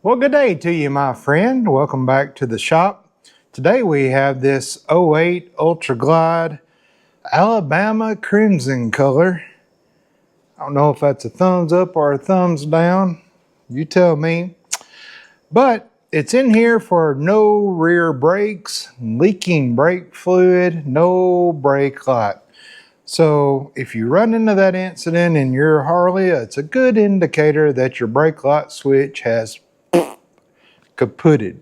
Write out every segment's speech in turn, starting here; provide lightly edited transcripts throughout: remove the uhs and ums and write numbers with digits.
Well, good day to you, my friend. Welcome back to the shop. Today we have this '08 Ultra Glide Alabama Crimson color. I don't know if that's a thumbs up or a thumbs down. You tell me. But it's in here for no rear brakes, leaking brake fluid, no brake light. So if you run into that incident in your Harley, it's a good indicator that your brake light switch has kaputted.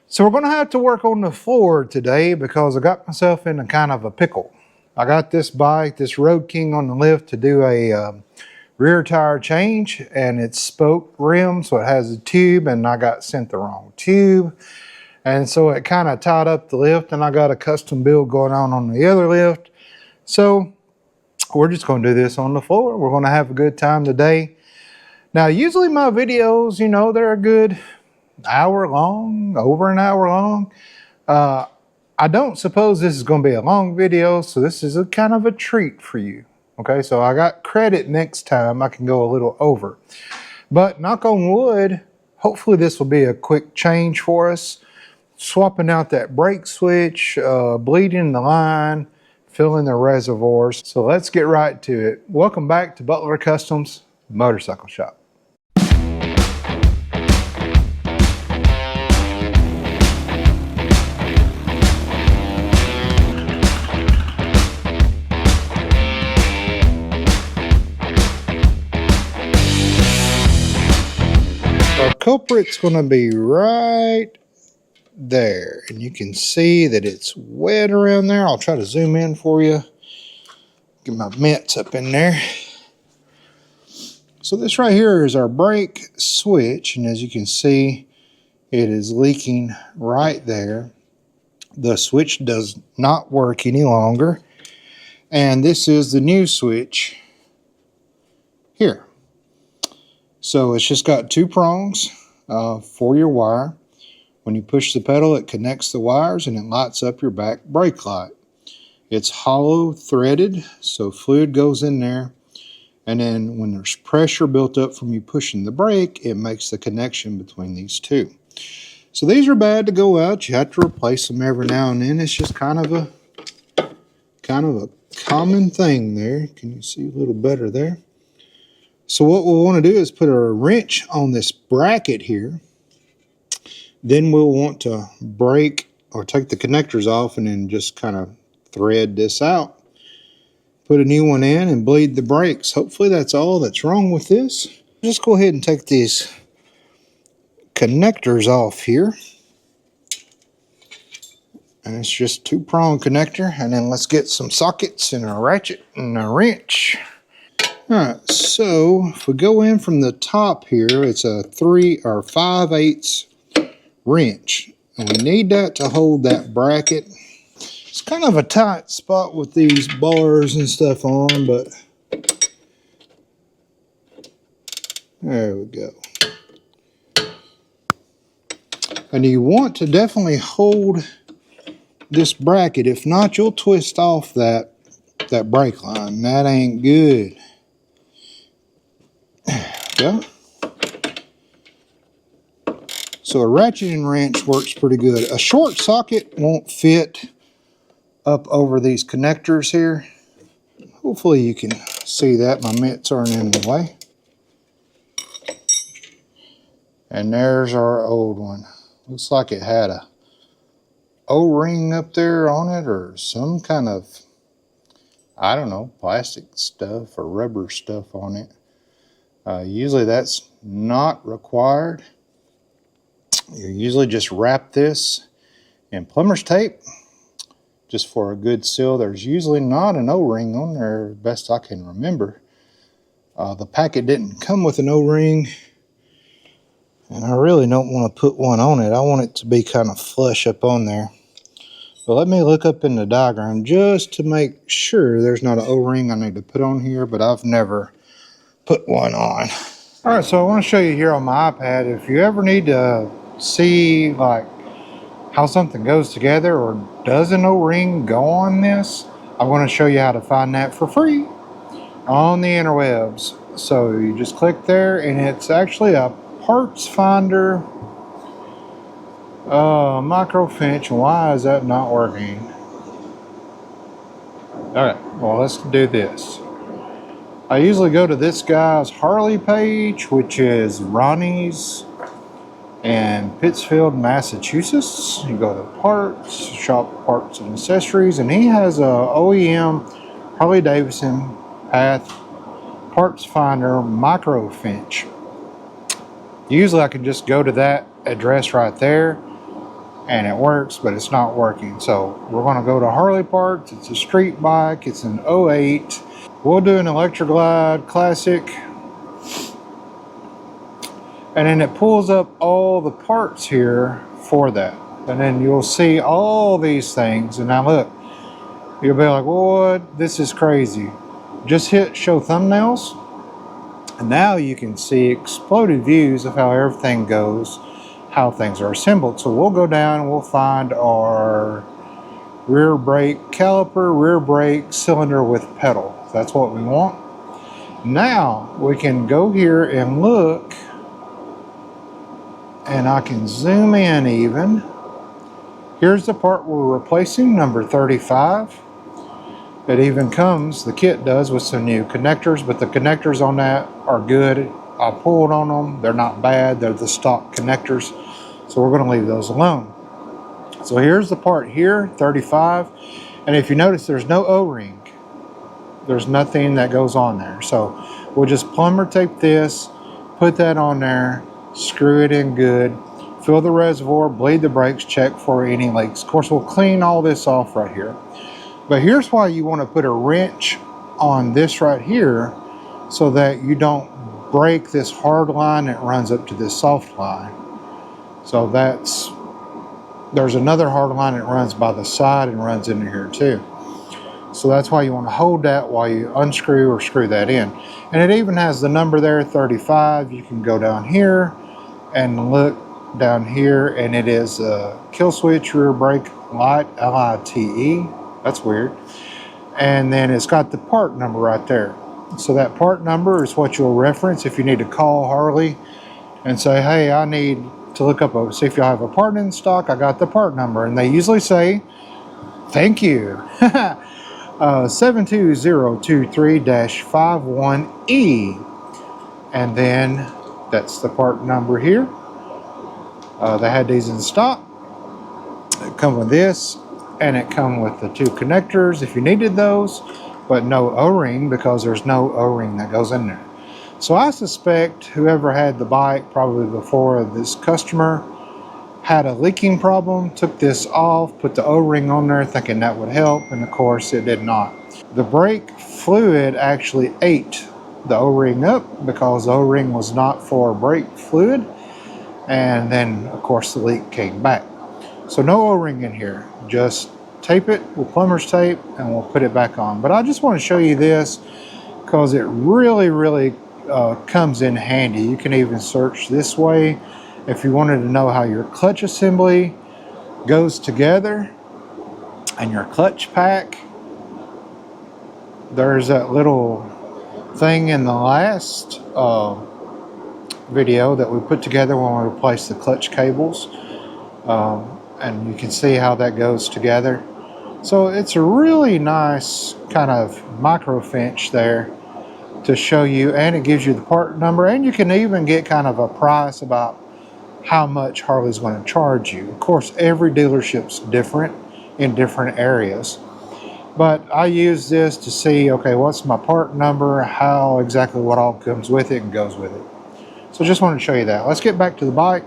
So we're going to have to work on the floor today because I got myself in a kind of a pickle. I got this bike, this Road King on the lift to do a rear tire change, and it's spoke rim, so it has a tube, and I got sent the wrong tube. And so it kind of tied up the lift, and I got a custom build going on the other lift. So we're just going to do this on the floor. We're going to have a good time today. Now, usually my videos, they're a good hour long, over an hour long. I don't suppose this is going to be a long video, so this is a kind of a treat for you. Okay, so I got credit next time I can go a little over. But knock on wood, hopefully this will be a quick change for us. Swapping out that brake switch, bleeding the line, filling the reservoirs. So let's get right to it. Welcome back to Butler Customs Motorcycle Shop. Our culprit's going to be right there, and you can see that it's wet around there. I'll try to zoom in for you. Get my mitts up in there. So this right here is our brake switch, and as you can see, it is leaking right there. The switch does not work any longer, and this is the new switch here. So it's just got two prongs for your wire. When you push the pedal, it connects the wires and it lights up your back brake light. It's hollow threaded, so fluid goes in there. And then when there's pressure built up from you pushing the brake, it makes the connection between these two. So these are bad to go out. You have to replace them every now and then. It's just kind of a common thing there. Can you see a little better there? So what we'll want to do is put a wrench on this bracket here. Then we'll want to break or take the connectors off and then just kind of thread this out. Put a new one in and bleed the brakes. Hopefully that's all that's wrong with this. Just go ahead and take these connectors off here. And it's just two-prong connector. And then let's get some sockets and a ratchet and a wrench. Alright, so if we go in from the top here, it's a 3 or 5/8 wrench. And we need that to hold that bracket. It's kind of a tight spot with these bars and stuff on, but there we go. And you want to definitely hold this bracket. If not, you'll twist off that brake line. That ain't good. Go. So a ratcheting wrench works pretty good. A short socket won't fit up over these connectors here. Hopefully you can see that. My mitts aren't in the way. And there's our old one. Looks like it had a O-ring up there on it or some kind of, I don't know, plastic stuff or rubber stuff on it. Usually that's not required. You usually just wrap this in plumber's tape just for a good seal. There's usually not an O-ring on there, best I can remember. The packet didn't come with an O-ring, and I really don't want to put one on it. I want it to be kind of flush up on there. But let me look up in the diagram just to make sure there's not an O-ring I need to put on here, but I've never put one on. All right, so I want to show you here on my iPad, if you ever need to see like how something goes together or does an O-ring go on this, I'm going to show you how to find that for free on the interwebs. So you just click there, and it's actually a parts finder. Microfinch, why is that not working? Alright, well, let's do this. I usually go to this guy's Harley page, which is Ronnie's in Pittsfield, Massachusetts. You go to parts, shop parts and accessories, and he has a OEM Harley Davidson Path parts finder microfinch. Usually I can just go to that address right there and it works, but it's not working. So we're going to go to Harley parts. It's a street bike. It's an '08. We'll do an Electroglide Classic. And then it pulls up all the parts here for that. And then you'll see all these things. And now look, you'll be like, what? This is crazy. Just hit show thumbnails. And now you can see exploded views of how everything goes, how things are assembled. So we'll go down and we'll find our rear brake caliper, rear brake cylinder with pedal. That's what we want. Now we can go here and look, and I can zoom in even. Here's the part we're replacing, number 35. It even comes, the kit does, with some new connectors, but the connectors on that are good. I pulled on them, they're not bad, they're the stock connectors. So we're gonna leave those alone. So here's the part here, 35. And if you notice, there's no O-ring. There's nothing that goes on there. So we'll just plumber tape this, put that on there, screw it in good, fill the reservoir, bleed the brakes, check for any leaks. Of course, we'll clean all this off right here. But here's why you want to put a wrench on this right here, so that you don't break this hard line that runs up to this soft line. So there's another hard line that runs by the side and runs into here too. So that's why you want to hold that while you unscrew or screw that in. And it even has the number there, 35. You can go down here and look down here, and it is a kill switch rear brake light, LITE. That's weird. And then it's got the part number right there. So that part number is what you'll reference if you need to call Harley and say, hey, I need to look up, see if you have a part in stock. I got the part number. And they usually say, thank you. 72023-51E. And then that's the part number here. They had these in stock. It come with this, and it come with the two connectors if you needed those, but no O-ring because there's no O-ring that goes in there. So I suspect whoever had the bike probably before this customer had a leaking problem, took this off, put the O-ring on there thinking that would help, and of course it did not. The brake fluid actually ate the O-ring up because the O-ring was not for brake fluid, and then of course the leak came back. So no O-ring in here, just tape it with plumber's tape and we'll put it back on. But I just want to show you this because it really comes in handy. You can even search this way if you wanted to know how your clutch assembly goes together and your clutch pack. There's that little thing in the last video that we put together when we replaced the clutch cables. And you can see how that goes together. So it's a really nice kind of microfinch there to show you, and it gives you the part number, and you can even get kind of a price about how much Harley's going to charge you. Of course, every dealership's different in different areas, but I use this to see, okay, what's my part number, how exactly what all comes with it and goes with it. So just wanted to show you that. Let's get back to the bike.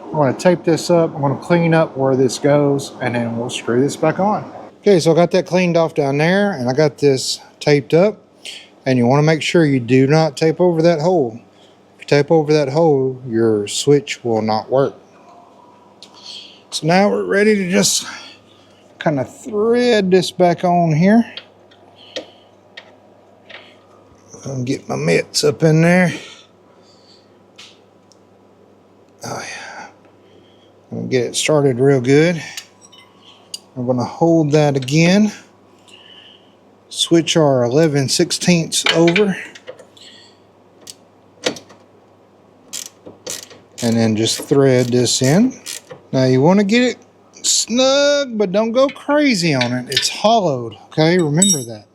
I'm going to tape this up. I'm going to clean up where this goes, and then we'll screw this back on. Okay, so I got that cleaned off down there, and I got this taped up. And you want to make sure you do not tape over that hole. If you tape over that hole, your switch will not work. So now we're ready to just kind of thread this back on here. I'll get my mitts up in there. Oh yeah. I'm going to get it started real good. I'm going to hold that again. Switch our 11/16 over. and then just thread this in. Now you want to get it snug, but don't go crazy on it. It's hollowed, okay? Remember that.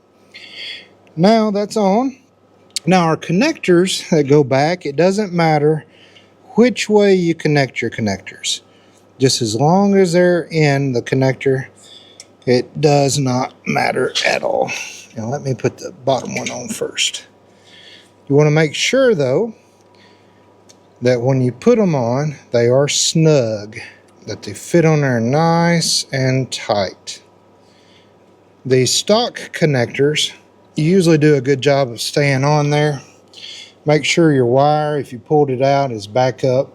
Now that's on. Now our connectors that go back, it doesn't matter which way you connect your connectors. Just as long as they're in the connector, it does not matter at all. Now let me put the bottom one on first. You want to make sure though that when you put them on, they are snug, that they fit on there nice and tight. The stock connectors usually do a good job of staying on there. Make sure your wire, if you pulled it out, is back up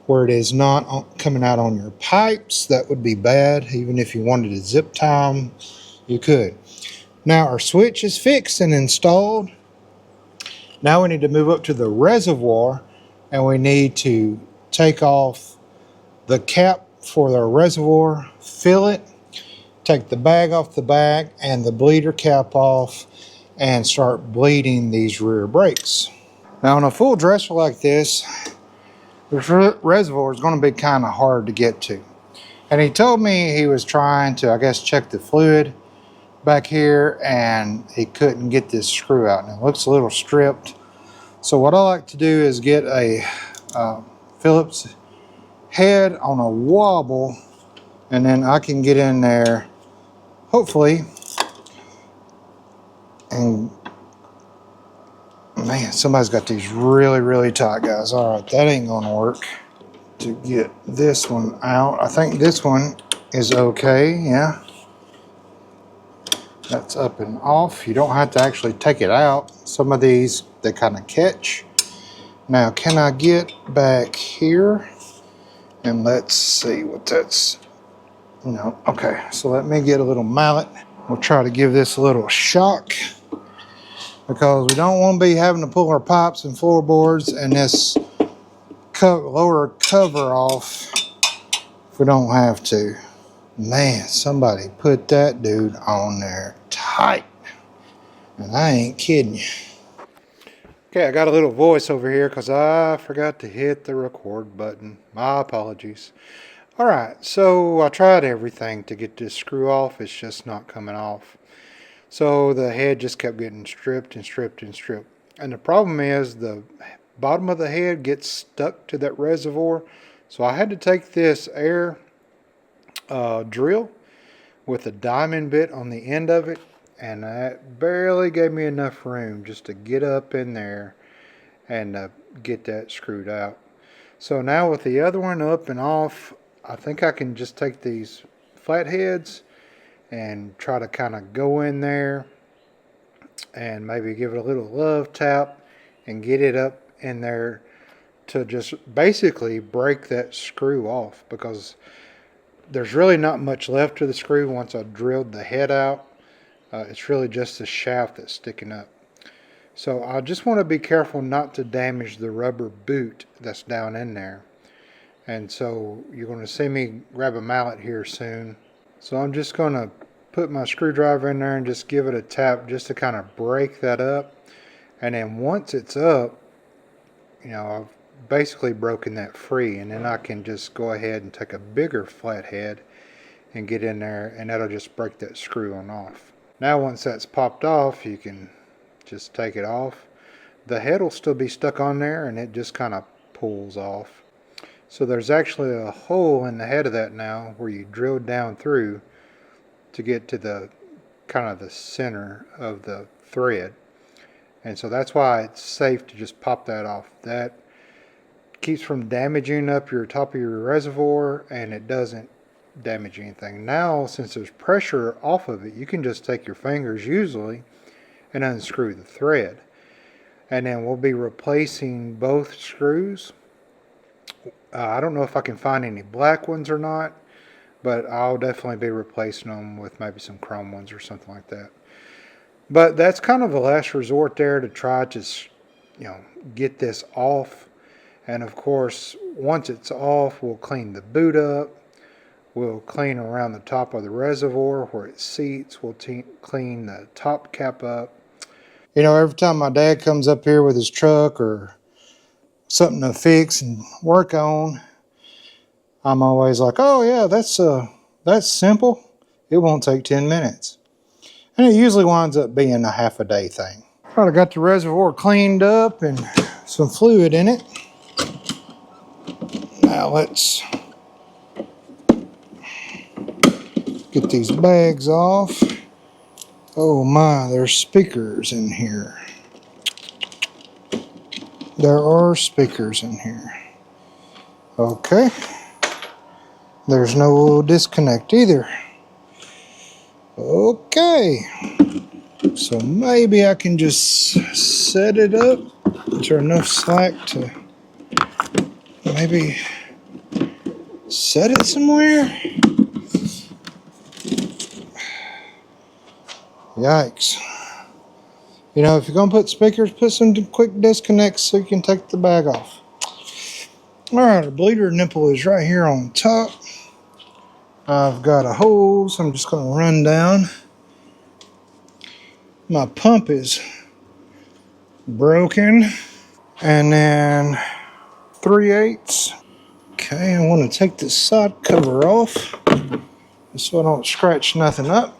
where it is not coming out on your pipes. That would be bad. Even if you wanted to zip tie them, you could. Now our switch is fixed and installed. Now we need to move up to the reservoir, and we need to take off the cap for the reservoir, fill it, take the bag off the back and the bleeder cap off, and start bleeding these rear brakes. Now on a full dresser like this, the reservoir is going to be kind of hard to get to. And he told me he was trying to, I guess, check the fluid back here, and he couldn't get this screw out. And it looks a little stripped. So what I like to do is get a Phillips head on a wobble, and then I can get in there, hopefully, and man, somebody's got these really tight, guys. All right, that ain't gonna work to get this one out. I think this one is okay, yeah. That's up and off. You don't have to actually take it out. Some of these, they kind of catch. Now, can I get back here? And let's see what that's, no, okay. So let me get a little mallet. We'll try to give this a little shock, because we don't want to be having to pull our pipes and floorboards and this lower cover off if we don't have to. Man, somebody put that dude on there tight. And I ain't kidding you. Okay, I got a little voice over here because I forgot to hit the record button. My apologies. Alright, so I tried everything to get this screw off. It's just not coming off. So the head just kept getting stripped and stripped and stripped. And the problem is the bottom of the head gets stuck to that reservoir. So I had to take this air drill with a diamond bit on the end of it. And that barely gave me enough room just to get up in there and get that screwed out. So now with the other one up and off, I think I can just take these flatheads and try to kind of go in there and maybe give it a little love tap and get it up in there to just basically break that screw off, because there's really not much left to the screw once I drilled the head out. It's really just the shaft that's sticking up. So I just want to be careful not to damage the rubber boot that's down in there. And so you're going to see me grab a mallet here soon. So I'm just going to put my screwdriver in there and just give it a tap just to kind of break that up. And then once it's up, you know, I've basically broken that free. And then I can just go ahead and take a bigger flathead and get in there, and that'll just break that screw on off. Now once that's popped off, you can just take it off. The head will still be stuck on there, and it just kind of pulls off. So there's actually a hole in the head of that now where you drill down through to get to the kind of the center of the thread. And so that's why it's safe to just pop that off. That keeps from damaging up your top of your reservoir, and it doesn't damage anything. Now, since there's pressure off of it, you can just take your fingers usually and unscrew the thread. And then we'll be replacing both screws. I don't know if I can find any black ones or not, but I'll definitely be replacing them with maybe some chrome ones or something like that. But that's kind of a last resort there to try to, you know, get this off. And of course, once it's off, we'll clean the boot up. We'll clean around the top of the reservoir where it seats. We'll clean the top cap up. You know, every time my dad comes up here with his truck or something to fix and work on, I'm always like, oh yeah, that's simple. It won't take 10 minutes. And it usually winds up being a half a day thing. All right, I got the reservoir cleaned up and some fluid in it. Now let's get these bags off. Oh my, there's speakers in here. There are speakers in here. Okay. There's no disconnect either. Okay. So maybe I can just set it up. Is there enough slack to maybe set it somewhere? Yikes. You know, if you're going to put speakers, put some quick disconnects so you can take the bag off. Alright, the bleeder nipple is right here on top. I've got a hose I'm just going to run down. My pump is broken. And then 3/8. Okay, I want to take this side cover off so I don't scratch nothing up.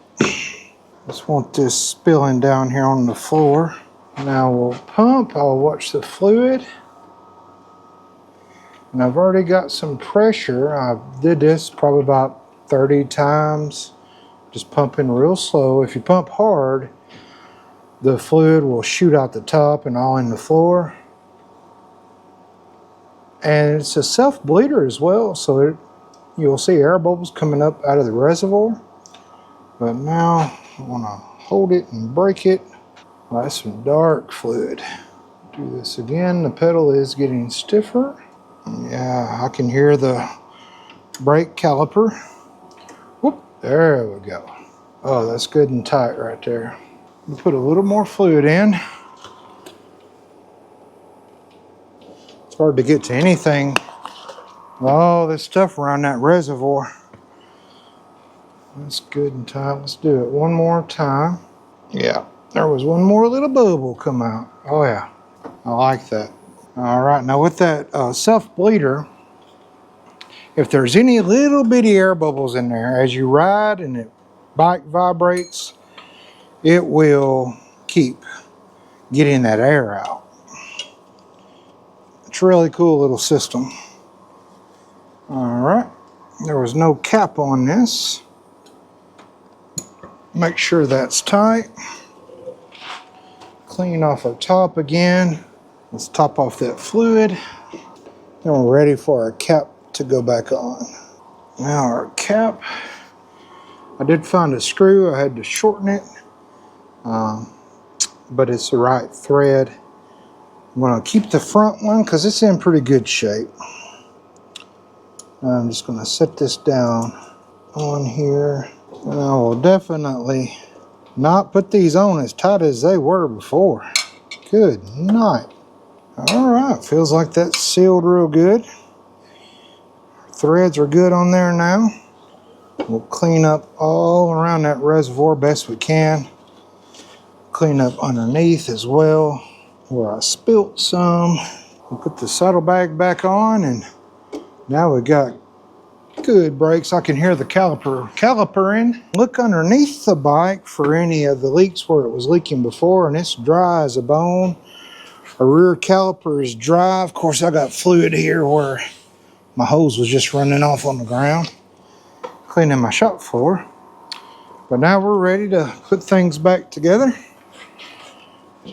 Just want this spilling down here on the floor. Now we'll pump. I'll watch the fluid. And I've already got some pressure. I did this probably about 30 times. Just pumping real slow. If you pump hard, the fluid will shoot out the top and all in the floor. And it's a self-bleeder as well, so you'll see air bubbles coming up out of the reservoir. But now I want to hold it and break it. Well, that's some dark fluid. Do this again. The pedal is getting stiffer. Yeah, I can hear the brake caliper. Whoop, there we go. Oh, that's good and tight right there. We'll put a little more fluid in. It's hard to get to anything. All this stuff around that reservoir. That's good and tight. Let's do it one more time. Yeah, there was one more little bubble come out. Oh yeah, I like that. All right, now with that self-bleeder, if there's any little bitty air bubbles in there, as you ride and the bike vibrates, it will keep getting that air out. It's a really cool little system. All right, there was no cap on this. Make sure that's tight. Clean off our top again. Let's top off that fluid. Then we're ready for our cap to go back on. Now our cap, I did find a screw. I had to shorten it, but it's the right thread. I'm going to keep the front one because it's in pretty good shape. I'm just going to set this down on here. And I will definitely not put these on as tight as they were before. Good night. All right, feels like that's sealed real good. Threads are good on there now. We'll clean up all around that reservoir best we can. Clean up underneath as well where I spilt some. We'll put the saddlebag back on, and now we got good brakes. I can hear the calipering. Look underneath the bike for any of the leaks where it was leaking before, and it's dry as a bone. Our rear caliper is dry. Of course, I got fluid here where my hose was just running off on the ground, cleaning my shop floor. But now we're ready to put things back together.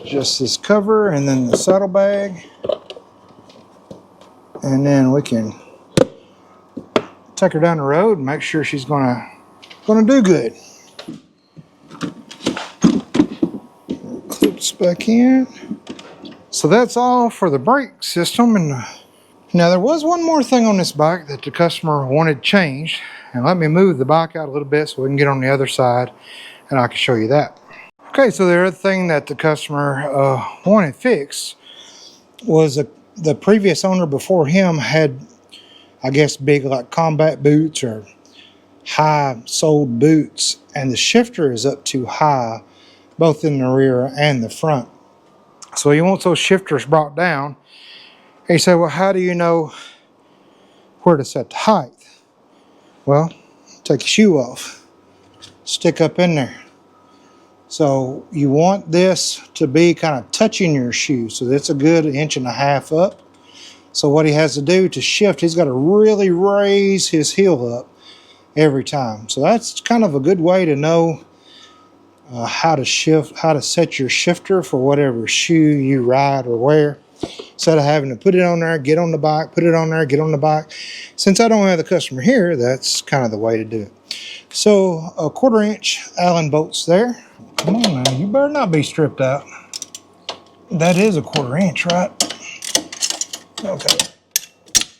Just this cover and then the saddlebag, and then we can take her down the road and make sure she's gonna do good. Clips back in. So that's all for the brake system. And now there was one more thing on this bike that the customer wanted changed. And let me move the bike out a little bit so we can get on the other side and I can show you that. Okay, so the other thing that the customer wanted fixed was the previous owner before him had, I guess, big like combat boots or high soled boots, and the shifter is up too high both in the rear and the front. So he wants those shifters brought down, You say, well, how do you know where to set the height? Well, take your shoe off, stick up in there. So you want this to be kind of touching your shoe. So that's a good 1.5 inches up. So what he has to do to shift, he's got to really raise his heel up every time. So that's kind of a good way to know how to set your shifter for whatever shoe you ride or wear. Instead of having to put it on there, get on the bike, put it on there, get on the bike. Since I don't have the customer here, that's kind of the way to do it. So a 1/4 inch Allen bolts there. Come on now, you better not be stripped out. That is a 1/4 inch, right? Okay,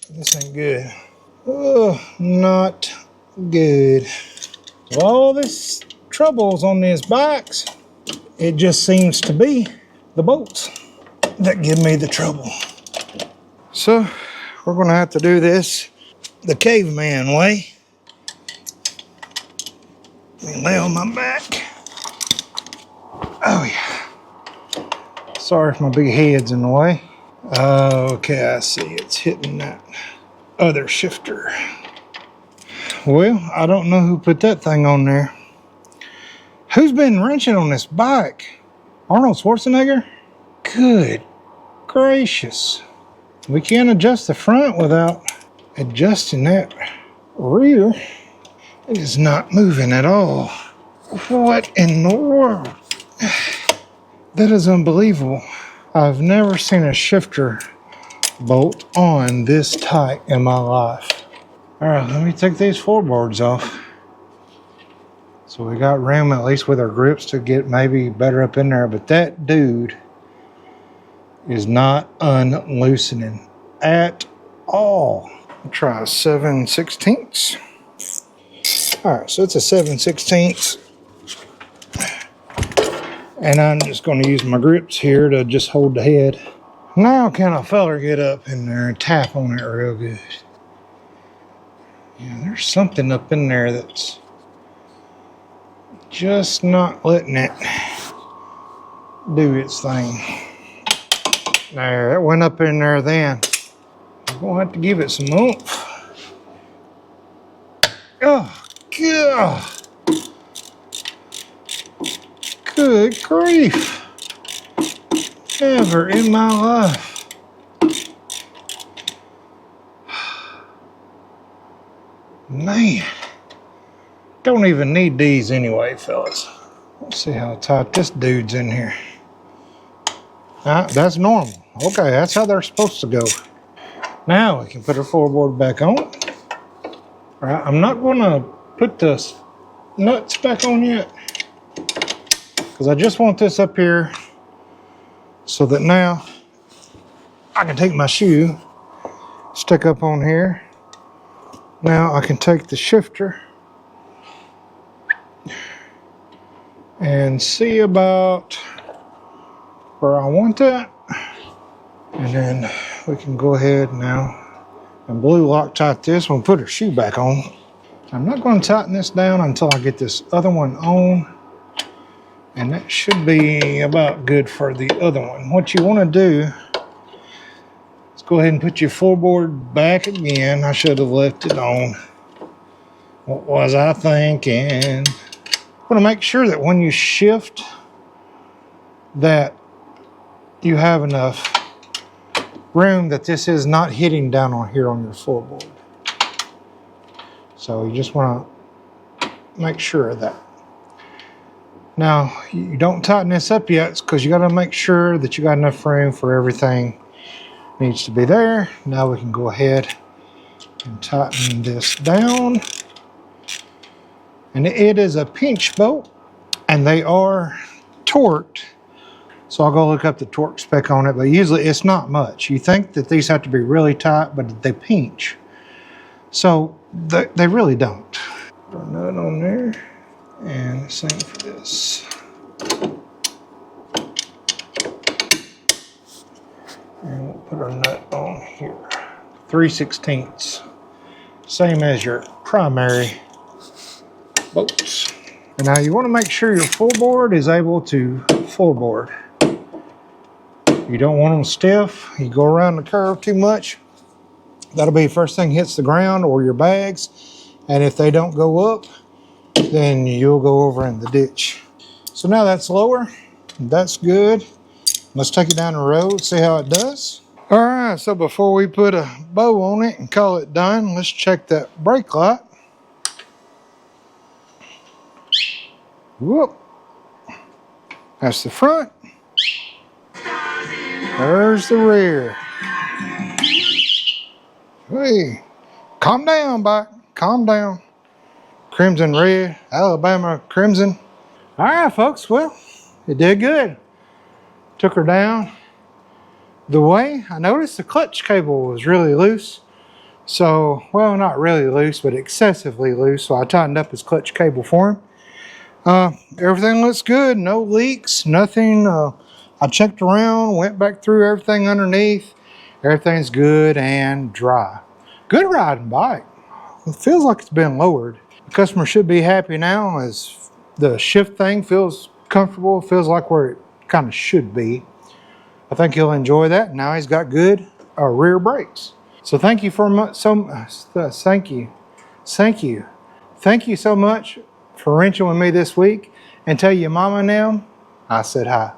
this ain't good. Oh, not good. All this troubles on these bikes, it just seems to be the bolts that give me the trouble. So we're gonna have to do this the caveman way. Let me lay on my back. Oh yeah. Sorry if my big head's in the way. Okay, I see it's hitting that other shifter. Well, I don't know who put that thing on there. Who's been wrenching on this bike? Arnold Schwarzenegger? Good gracious. We can't adjust the front without adjusting that rear. It is not moving at all. What in the world? That is unbelievable. I've never seen a shifter bolt on this tight in my life. All right, let me take these floorboards off. So we got room, at least with our grips, to get maybe better up in there, but that dude is not unloosening at all. I'll try a 7/16. All right, so it's a 7/16. And I'm just going to use my grips here to just hold the head. Now can a feller get up in there and tap on it real good? Yeah, there's something up in there that's just not letting it do its thing. There, it went up in there then. I'm going to have to give it some oomph. Oh, God. Good grief. Never in my life. Man. Don't even need these anyway, fellas. Let's see how tight this dude's in here. That's normal. Okay, that's how they're supposed to go. Now we can put our floorboard back on. All right, I'm not going to put the nuts back on yet, because I just want this up here so that now I can take my shoe, stick up on here. Now I can take the shifter and see about where I want that. And then we can go ahead now and blue Loctite this. We'll put her shoe back on. I'm not going to tighten this down until I get this other one on. And that should be about good for the other one. What you want to do is go ahead and put your floorboard back again. I should have left it on. What was I thinking? I want to make sure that when you shift that you have enough room that this is not hitting down on here on your floorboard. So you just want to make sure of that. Now, you don't tighten this up yet because you got to make sure that you got enough room for everything needs to be there. Now we can go ahead and tighten this down. And it is a pinch bolt, and they are torqued. So I'll go look up the torque spec on it, but usually it's not much. You think that these have to be really tight, but they pinch. So they really don't. Put a nut on there, and the same for this. And we'll put our nut on here. 3/16. Same as your primary bolts. And now you want to make sure your floorboard is able to floorboard. You don't want them stiff. You go around the curve too much, that'll be the first thing hits the ground or your bags. And if they don't go up, then you'll go over in the ditch. So now that's lower. That's good. Let's take it down the road, see how it does. All right, so before we put a bow on it and call it done, let's check that brake light. Whoop. That's the front. There's the rear. Hey, calm down, bike. Calm down. Crimson red, Alabama crimson. All right, folks. Well, it did good. Took her down. The way I noticed the clutch cable was really loose. So, well, not really loose, but excessively loose. So I tightened up his clutch cable for him. Everything looks good. No leaks, nothing. I checked around, went back through everything underneath. Everything's good and dry. Good riding bike. It feels like it's been lowered. The customer should be happy now as the shift thing feels comfortable. Feels like where it kind of should be. I think he'll enjoy that. Now he's got good rear brakes. So thank you so much for wrenching with me this week. And tell your mama now, I said hi.